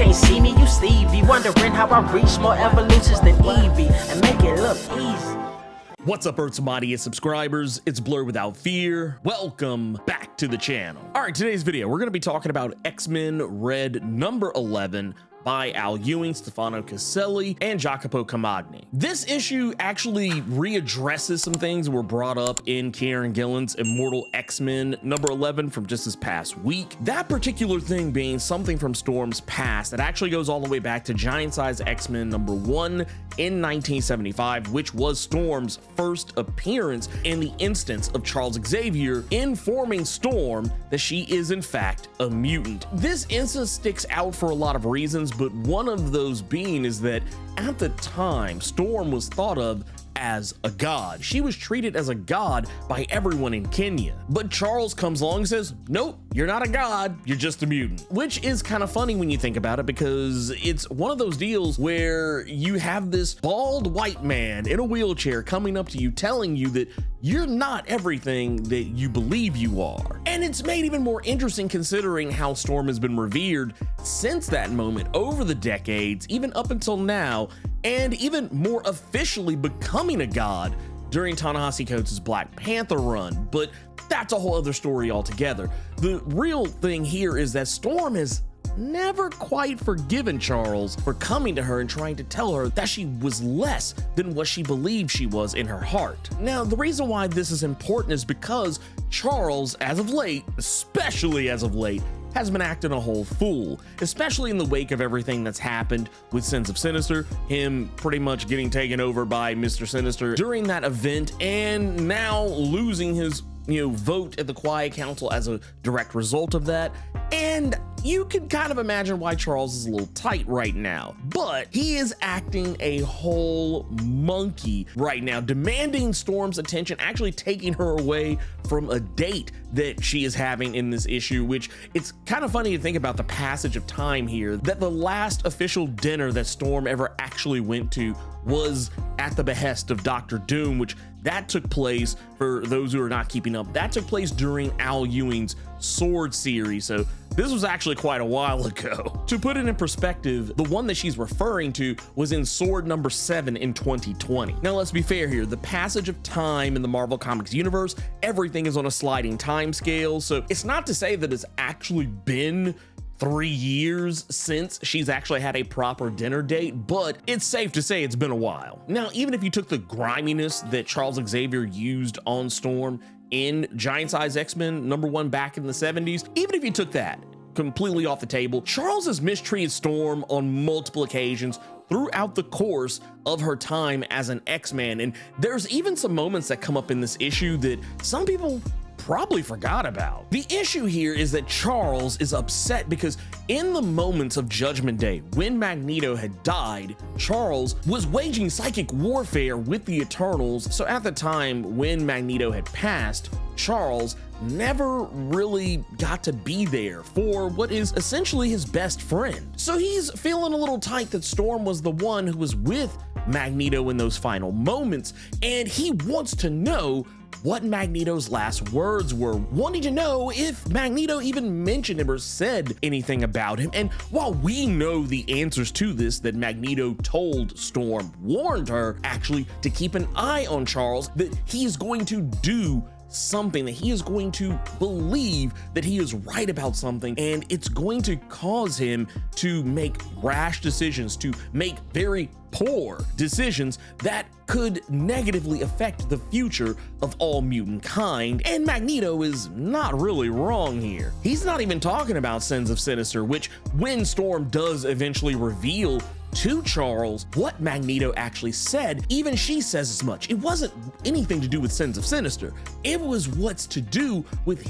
can't see me, you Stevie. Wondering how I reach more evolutions than Evie and make it look easy. What's up, Earth's mightiest subscribers? It's Blerd without fear. Welcome back to the channel. All right, today's video, we're going to be talking about X-Men Red number 11 by Al Ewing, Stefano Caselli, and Jacopo Camagni. This issue actually readdresses some things that were brought up in Kieran Gillen's Immortal X-Men number 11 from just this past week. That particular thing being something from Storm's past that actually goes all the way back to Giant Size X-Men number 1 in 1975, which was Storm's first appearance in the instance of Charles Xavier informing Storm that she is in fact a mutant. This instance sticks out for a lot of reasons, but one of those being is that at the time, Storm was thought of as a god. She was treated as a god by everyone in Kenya. But Charles comes along and says, nope, you're not a god, you're just a mutant. Which is kind of funny when you think about it, because it's one of those deals where you have this bald white man in a wheelchair coming up to you telling you that you're not everything that you believe you are. And it's made even more interesting considering how Storm has been revered since that moment over the decades, even up until now, and even more officially becoming a god during Ta-Nehisi Coates' Black Panther run. But that's a whole other story altogether. The real thing here is that Storm has never quite forgiven Charles for coming to her and trying to tell her that she was less than what she believed she was in her heart. Now, the reason why this is important is because Charles, as of late, especially as of late, has been acting a whole fool, especially in the wake of everything that's happened with Sins of Sinister, him pretty much getting taken over by Mr. Sinister during that event, and now losing his vote at the Quiet Council as a direct result of that. And you can kind of imagine why Charles is a little tight right now, but he is acting a whole monkey right now, demanding Storm's attention, actually taking her away from a date that she is having in this issue, which it's kind of funny to think about the passage of time here, that the last official dinner that Storm ever actually went to was at the behest of Dr. Doom, which that took place, for those who are not keeping up, that took place during Al Ewing's Sword series. So this was actually quite a while ago. To put it in perspective, the one that she's referring to was in Sword number 7 in 2020. Now, let's be fair here. The passage of time in the Marvel Comics universe, everything is on a sliding time scale. So it's not to say that it's actually been 3 years since she's actually had a proper dinner date, but it's safe to say it's been a while. Now, even if you took the griminess that Charles Xavier used on Storm in Giant Size X-Men number 1 back in the 70s, even if you took that completely off the table, Charles has mistreated Storm on multiple occasions throughout the course of her time as an X-Man. And there's even some moments that come up in this issue that some people probably forgot about. The issue here is that Charles is upset because in the moments of Judgment Day, when Magneto had died, Charles was waging psychic warfare with the Eternals. So at the time when Magneto had passed, Charles never really got to be there for what is essentially his best friend. So he's feeling a little tight that Storm was the one who was with Magneto in those final moments, and he wants to know what Magneto's last words were, wanting to know if Magneto even mentioned him or said anything about him. And while we know the answers to this, that Magneto told Storm, warned her actually to keep an eye on Charles, that he is going to do something, that he is going to believe that he is right about something, and it's going to cause him to make rash decisions, to make very poor decisions that could negatively affect the future of all mutant kind. And Magneto is not really wrong here. He's not even talking about Sins of Sinister, which when Storm does eventually reveal to Charles what Magneto actually said, even she says as much. It wasn't anything to do with Sins of Sinister. It was what's to do with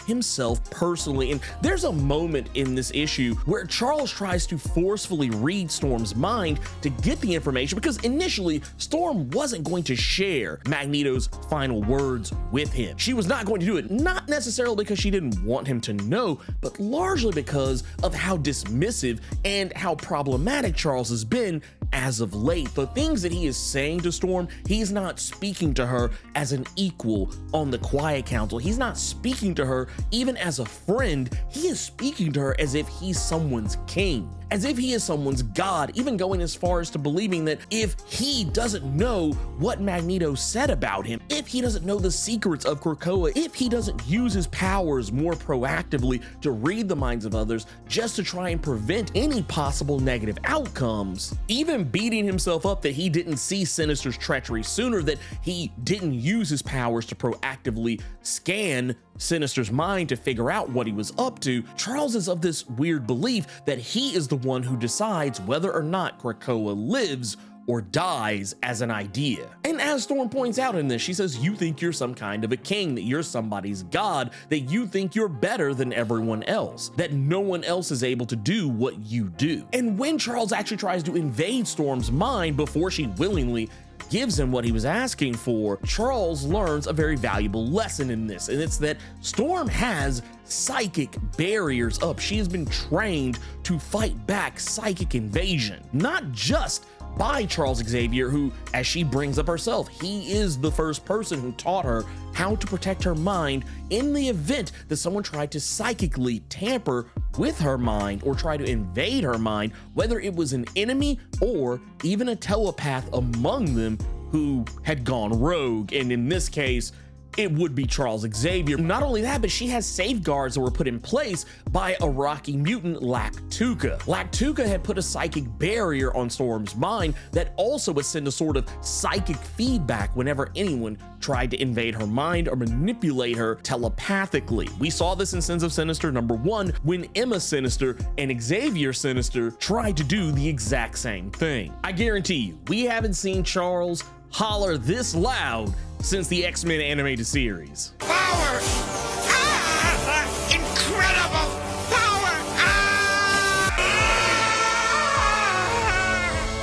himself personally. And there's a moment in this issue where Charles tries to forcefully read Storm's mind to get the information, because initially Storm wasn't going to share Magneto's final words with him. She was not going to do it, not necessarily because she didn't want him to know, but largely because of how dismissive and how problematic Charles has been as of late. The things that he is saying to Storm, he's not speaking to her as an equal on the Quiet Council. He's not speaking to her even as a friend. He is speaking to her as if he's someone's king, as if he is someone's god, even going as far as to believing that if he doesn't know what Magneto said about him, if he doesn't know the secrets of Krakoa, if he doesn't use his powers more proactively to read the minds of others just to try and prevent any possible negative outcomes, even beating himself up that he didn't see Sinister's treachery sooner, that he didn't use his powers to proactively scan Sinister's mind to figure out what he was up to, Charles is of this weird belief that he is the one who decides whether or not Krakoa lives or dies as an idea. And as Storm points out in this, she says, you think you're some kind of a king, that you're somebody's god, that you think you're better than everyone else, that no one else is able to do what you do. And when Charles actually tries to invade Storm's mind before she willingly gives him what he was asking for, Charles learns a very valuable lesson in this, and it's that Storm has psychic barriers up. She has been trained to fight back psychic invasion, not just by Charles Xavier, who, as she brings up herself, he is the first person who taught her how to protect her mind in the event that someone tried to psychically tamper with her mind or try to invade her mind, whether it was an enemy or even a telepath among them who had gone rogue. And in this case, it would be Charles Xavier. Not only that, but she has safeguards that were put in place by a Rocky mutant, Lactuca. Lactuca had put a psychic barrier on Storm's mind that also would send a sort of psychic feedback whenever anyone tried to invade her mind or manipulate her telepathically. We saw this in Sins of Sinister #1 when Emma Sinister and Xavier Sinister tried to do the exact same thing. I guarantee you, we haven't seen Charles holler this loud since the X-Men animated series. Power! Ah! Incredible power! Ah!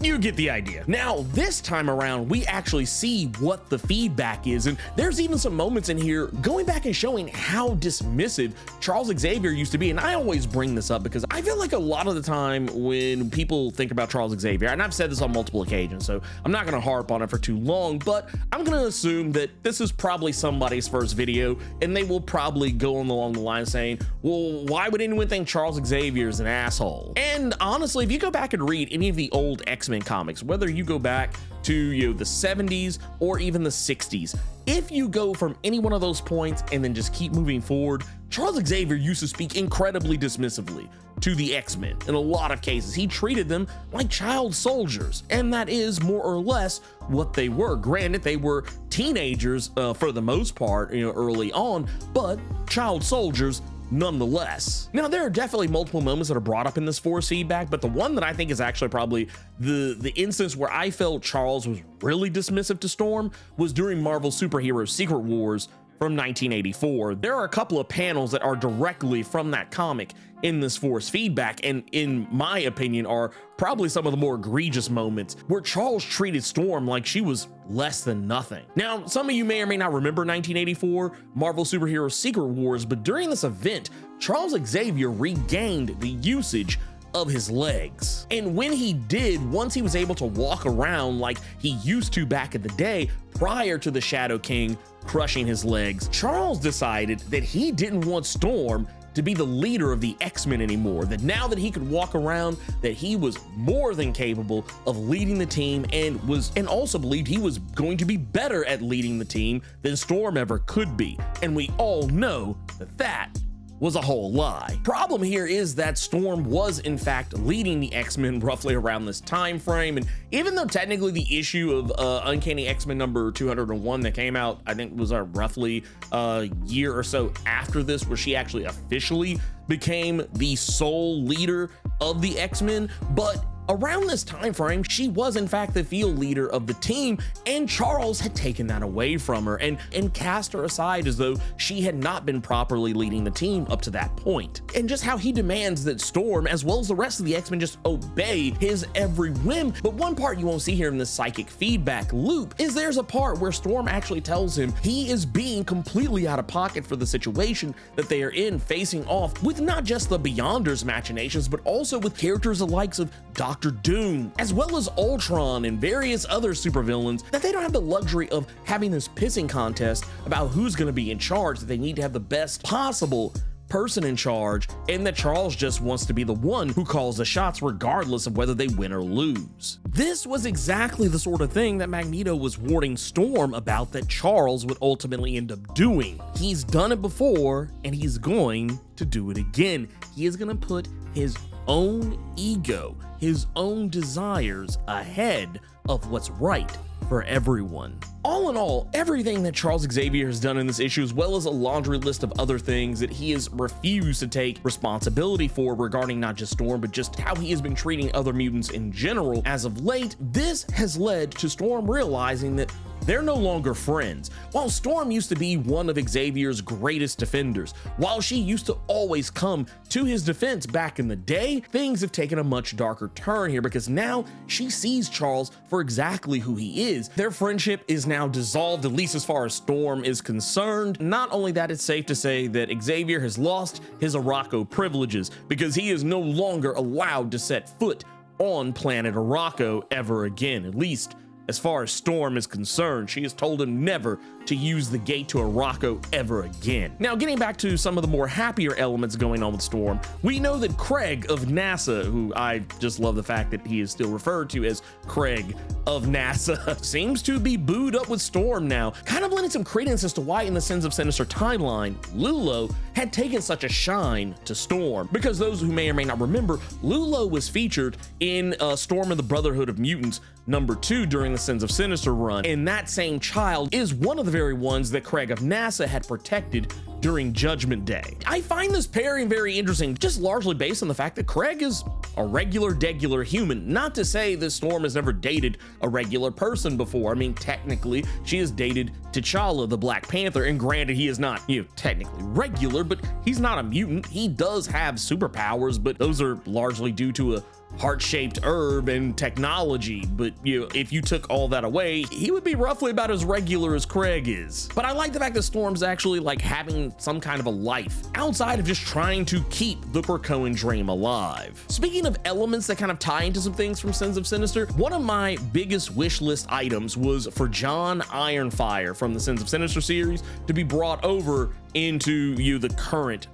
You get the idea. Now, this time around, we actually see what the feedback is, and there's even some moments in here going back and showing how dismissive Charles Xavier used to be. And I always bring this up because I feel like a lot of the time when people think about Charles Xavier, and I've said this on multiple occasions, so I'm not gonna harp on it for too long, but I'm gonna assume that this is probably somebody's first video, and they will probably go along the line saying, well, why would anyone think Charles Xavier is an asshole? And honestly, if you go back and read any of the old X-Men comics, whether you go back to the 70s or even the 60s, if you go from any one of those points and then just keep moving forward, Charles Xavier used to speak incredibly dismissively to the X-Men. In a lot of cases, he treated them like child soldiers, and that is more or less what they were. Granted, they were teenagers for the most part, early on, but child soldiers nonetheless. Now, there are definitely multiple moments that are brought up in this force feedback, but the one that I think is actually probably the instance where I felt Charles was really dismissive to Storm was during Marvel Superhero Secret Wars from 1984. There are a couple of panels that are directly from that comic in this force feedback, and in my opinion are probably some of the more egregious moments where Charles treated Storm like she was less than nothing. Now, some of you may or may not remember 1984 Marvel Superhero Secret Wars, but during this event, Charles Xavier regained the usage of his legs. And when he did, once he was able to walk around like he used to back in the day prior to the Shadow King crushing his legs, Charles decided that he didn't want Storm to be the leader of the X-Men anymore, that now that he could walk around, that he was more than capable of leading the team, and also believed he was going to be better at leading the team than Storm ever could be. And we all know that that was a whole lie. Problem here is that Storm was in fact leading the X-Men roughly around this time frame, and even though technically the issue of Uncanny X-Men number 201 that came out, I think was roughly a year or so after this, where she actually officially became the sole leader of the X-Men, but around this time frame, she was in fact the field leader of the team, and Charles had taken that away from her and cast her aside as though she had not been properly leading the team up to that point. And just how he demands that Storm, as well as the rest of the X-Men, just obey his every whim. But one part you won't see here in this psychic feedback loop is there's a part where Storm actually tells him he is being completely out of pocket for the situation that they are in, facing off with not just the Beyonders' machinations, but also with characters the likes of Doctor Doom, as well as Ultron and various other supervillains, that they don't have the luxury of having this pissing contest about who's going to be in charge, that they need to have the best possible person in charge, and that Charles just wants to be the one who calls the shots regardless of whether they win or lose. This was exactly the sort of thing that Magneto was warning Storm about that Charles would ultimately end up doing. He's done it before, and he's going to do it again. He is going to put his own ego, his own desires ahead of what's right for everyone. All in all, everything that Charles Xavier has done in this issue, as well as a laundry list of other things that he has refused to take responsibility for regarding not just Storm, but just how he has been treating other mutants in general as of late, this has led to Storm realizing that they're no longer friends. While Storm used to be one of Xavier's greatest defenders, while she used to always come to his defense back in the day, things have taken a much darker turn here because now she sees Charles for exactly who he is. Their friendship is now dissolved, at least as far as Storm is concerned. Not only that, it's safe to say that Xavier has lost his Arakko privileges because he is no longer allowed to set foot on planet Arakko ever again, at least as far as Storm is concerned. She has told him never to use the gate to Arakko ever again. Now, getting back to some of the more happier elements going on with Storm, we know that Craig of NASA, who I just love the fact that he is still referred to as Craig of NASA, seems to be booed up with Storm now, kind of lending some credence as to why in the Sins of Sinister timeline, Lulo had taken such a shine to Storm. Because those who may or may not remember, Lulo was featured in Storm of the Brotherhood of Mutants #2 during the Sins of Sinister run, and that same child is one of the very ones that Craig of NASA had protected during Judgment Day. I find this pairing very interesting, just largely based on the fact that Craig is a degular human. Not to say that Storm has never dated a regular person before. I mean, technically, she has dated T'Challa, the Black Panther, and granted, he is not, technically regular, but he's not a mutant. He does have superpowers, but those are largely due to a heart-shaped herb and technology. But if you took all that away, he would be roughly about as regular as Craig is. But I like the fact that Storm's actually like having some kind of a life outside of just trying to keep the Krakoan dream alive. Speaking of elements that kind of tie into some things from Sins of Sinister, one of my biggest wish list items was for John Ironfire from the Sins of Sinister series to be brought over into the current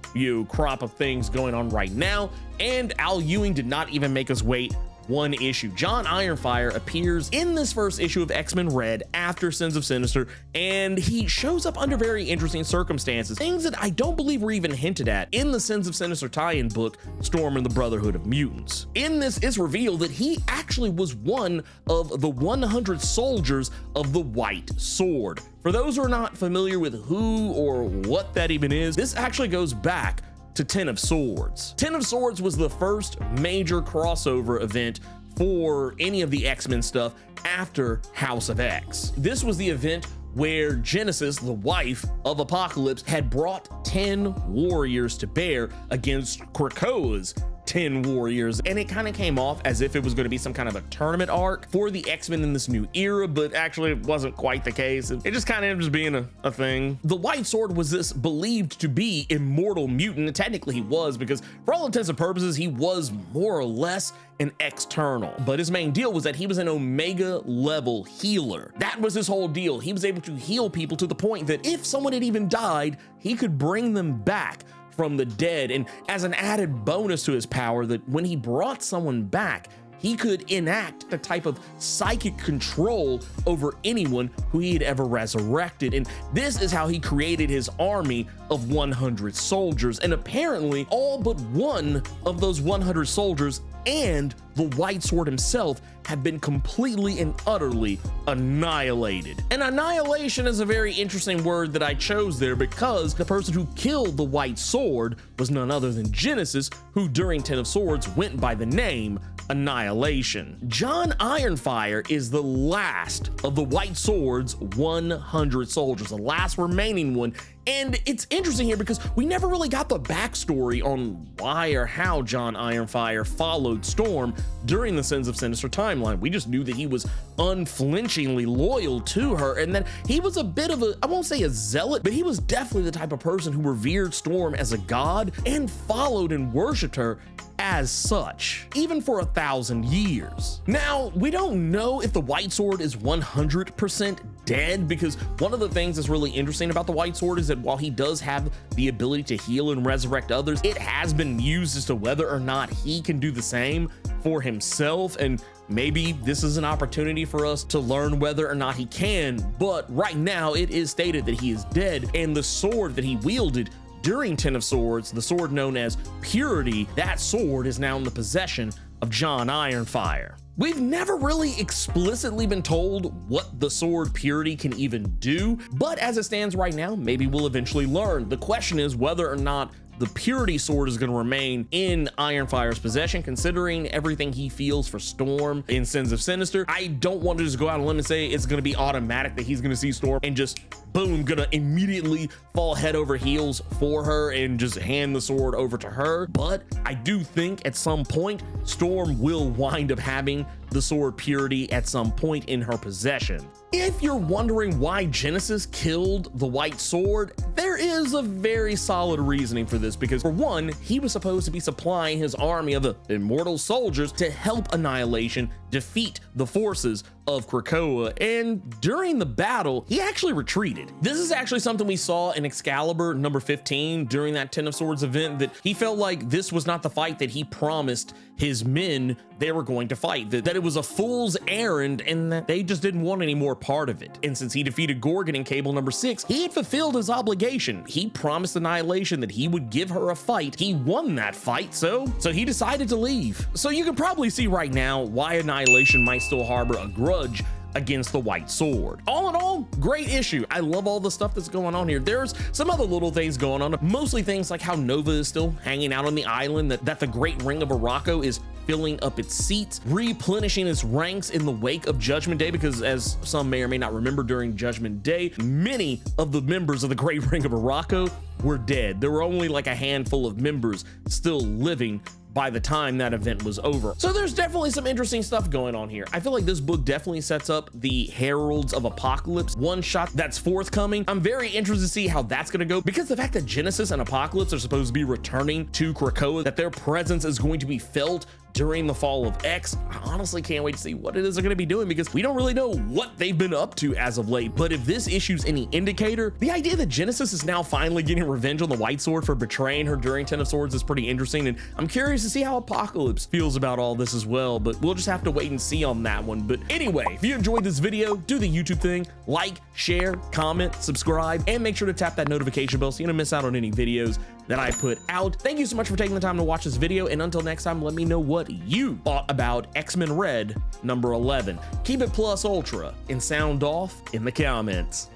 crop of things going on right now, and Al Ewing did not even make us wait one issue. John Ironfire appears in this first issue of X-Men Red after Sins of Sinister, and he shows up under very interesting circumstances, things that I don't believe were even hinted at in the Sins of Sinister tie-in book, Storm and the Brotherhood of Mutants. In this, it's revealed that he actually was one of the 100 soldiers of the White Sword. For those who are not familiar with who or what that even is, this actually goes back to Ten of Swords. Ten of Swords was the first major crossover event for any of the X-Men stuff after House of X. This was the event where Genesis, the wife of Apocalypse, had brought 10 warriors to bear against Krakoa's 10 warriors, and it kind of came off as if it was going to be some kind of a tournament arc for the X-Men in this new era, but actually it wasn't quite the case. It just kind of ended up being a thing. The White Sword was this believed to be immortal mutant, and technically he was, because for all intents and purposes he was more or less an external, but his main deal was that he was an Omega level healer. That was his whole deal. He was able to heal people to the point that if someone had even died, he could bring them back from the dead. And as an added bonus to his power, that when he brought someone back, he could enact the type of psychic control over anyone who he had ever resurrected. And this is how he created his army of 100 soldiers. And apparently all but one of those 100 soldiers and the White Sword himself have been completely and utterly annihilated. And annihilation is a very interesting word that I chose there, because the person who killed the White Sword was none other than Genesis, who during Ten of Swords went by the name Annihilation. John Ironfire is the last of the White Sword's 100 soldiers, the last remaining one. And it's interesting here because we never really got the backstory on why or how John Ironfire followed Storm during the Sins of Sinister timeline. We just knew that he was unflinchingly loyal to her, and that he was a bit of a, I won't say a zealot, but he was definitely the type of person who revered Storm as a god and followed and worshipped her as such, even for 1,000 years. Now, we don't know if the White Sword is 100% dead, because one of the things that's really interesting about the White Sword is that while he does have the ability to heal and resurrect others, it has been used as to whether or not he can do the same for himself, and maybe this is an opportunity for us to learn whether or not he can. But right now it is stated that he is dead, and the sword that he wielded during Ten of Swords, the sword known as Purity, that sword is now in the possession of John Ironfire. We've never really explicitly been told what the sword Purity can even do, but as it stands right now, maybe we'll eventually learn. The question is whether or not the Purity sword is going to remain in Ironfire's possession, considering everything he feels for Storm in Sins of Sinister. I don't want to just go out on a limb and say it's going to be automatic that he's going to see Storm and just boom, gonna immediately fall head over heels for her and just hand the sword over to her. But I do think at some point Storm will wind up having the sword Purity at some point in her possession. If you're wondering why Genesis killed the White Sword, there is a very solid reasoning for this, because for one, he was supposed to be supplying his army of the immortal soldiers to help Annihilation defeat the forces of Krakoa, and during the battle, he actually retreated. This is actually something we saw in Excalibur number 15 during that Ten of Swords event, that he felt like this was not the fight that he promised his men they were going to fight, that it was a fool's errand and that they just didn't want any more part of it. And since he defeated Gorgon in Cable number 6, he had fulfilled his obligation. He promised Annihilation that he would give her a fight. He won that fight, so he decided to leave. So you can probably see right now why Annihilation might still harbor a grudge against the White Sword. All in all, great issue. I love all the stuff that's going on here. There's some other little things going on, mostly things like how Nova is still hanging out on the island, that the Great Ring of Araco is filling up its seats, replenishing its ranks in the wake of Judgment Day, because as some may or may not remember, during Judgment Day, many of the members of the Great Ring of Araco were dead. There were only like a handful of members still living by the time that event was over. So there's definitely some interesting stuff going on here. I feel like this book definitely sets up the Heralds of Apocalypse one shot that's forthcoming. I'm very interested to see how that's going to go, because the fact that Genesis and Apocalypse are supposed to be returning to Krakoa, that their presence is going to be felt during the fall of X, I honestly can't wait to see what it is they're going to be doing, because we don't really know what they've been up to as of late. But if this issue's any indicator, the idea that Genesis is now finally getting revenge on the White Sword for betraying her during Ten of Swords is pretty interesting, and I'm curious to see how Apocalypse feels about all this as well, but we'll just have to wait and see on that one. But anyway, if you enjoyed this video, do the YouTube thing, like, share, comment, subscribe, and make sure to tap that notification bell so you don't miss out on any videos that I put out. Thank you so much for taking the time to watch this video, and until next time, let me know what you thought about X-Men Red number 11. Keep it plus ultra and sound off in the comments.